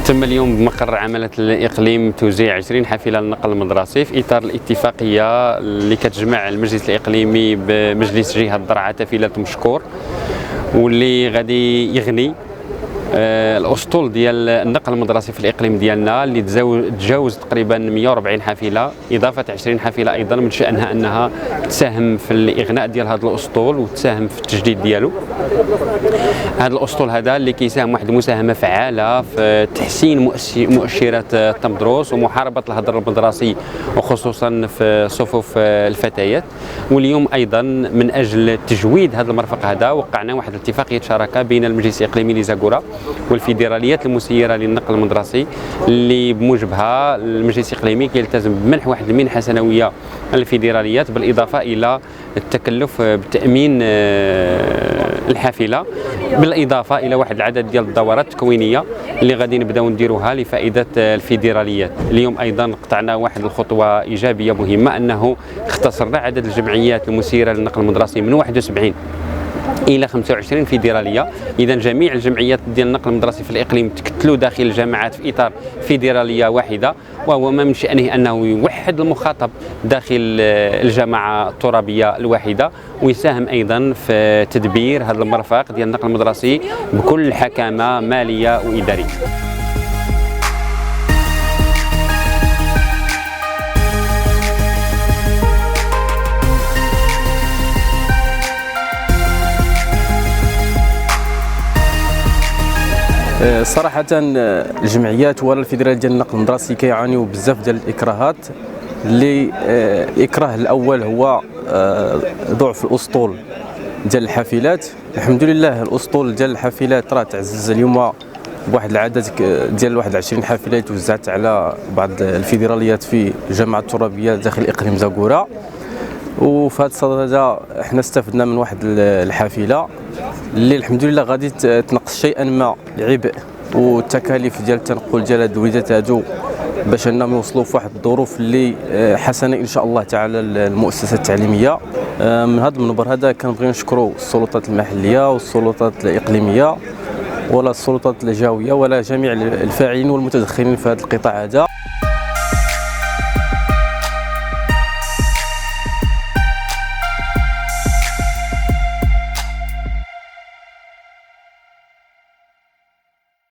تم اليوم بمقر عملة الإقليم توزيع 20 حافلة للنقل المدرسي في إطار الاتفاقية اللي كتجمع المجلس الإقليمي بمجلس جهة درعا تفيلة مشكور، واللي غادي يغني الاسطول ديال النقل المدرسي في الاقليم ديالنا اللي تجاوز تقريبا 140 حافله، اضافه 20 حافله ايضا من شانها انها تساهم في الاغناء ديال هذا الاسطول وتساهم في التجديد ديالو. هذا الاسطول هذا اللي كيساهم واحد المساهمه فعاله في تحسين مؤشرات التمدرس ومحاربه الهدر المدرسي وخصوصا في صفوف الفتيات. واليوم ايضا من اجل تجويد هذا المرفق هذا وقعنا واحد اتفاقيه شراكه بين المجلس الاقليمي لزاكورا والفيدراليات المسيره للنقل المدرسي، اللي بموجبها المجلس الاقليمي كيلتزم بمنح واحد المنحه سنويه للفيدراليات، بالاضافه الى التكلف بتامين الحافله، بالاضافه الى واحد العدد ديال الدورات التكوينيه اللي غادي نبداو نديروها لفائده الفيدراليات. اليوم ايضا قطعنا واحد الخطوه ايجابيه مهمه، انه اختصرنا عدد الجمعيات المسيره للنقل المدرسي من 71 الى 25 فيدراليه. اذا جميع الجمعيات ديال النقل المدرسي في الاقليم تكتلوا داخل الجامعات في اطار فيدراليه واحده، وهو ما من شانه انه يوحد المخاطب داخل الجامعه الترابيه الواحده، ويساهم ايضا في تدبير هذا المرفق ديال النقل المدرسي بكل حكامه ماليه واداريه. صراحة الجمعيات ولا الفيدراليات ديال النقل المدرسي كيعانيوا بزاف ديال الاكراهات. اللي الاكراه الاول هو ضعف الاسطول ديال الحافلات. الحمد لله الاسطول ديال الحافلات راه تعزز اليوم بواحد العدد ديال 21 حافله اللي توزعت على بعض الفيدراليات في الجامعه الترابيه داخل اقليم زاكورا. وفي هذا الصدد هذا احنا استفدنا من واحد الحافله اللي الحمد لله غادي تنقص شيئا ما العبء والتكاليف ديال التنقل ديال هاد الوليدات هادو، باش انهم يوصلوا في واحد الظروف اللي حسنه ان شاء الله تعالى المؤسسه التعليميه. من هذا المنبر هذا كنبغيو نشكروا السلطات المحليه والسلطات الاقليميه ولا السلطات الجهويه ولا جميع الفاعلين والمتدخلين في هذا القطاع هذا.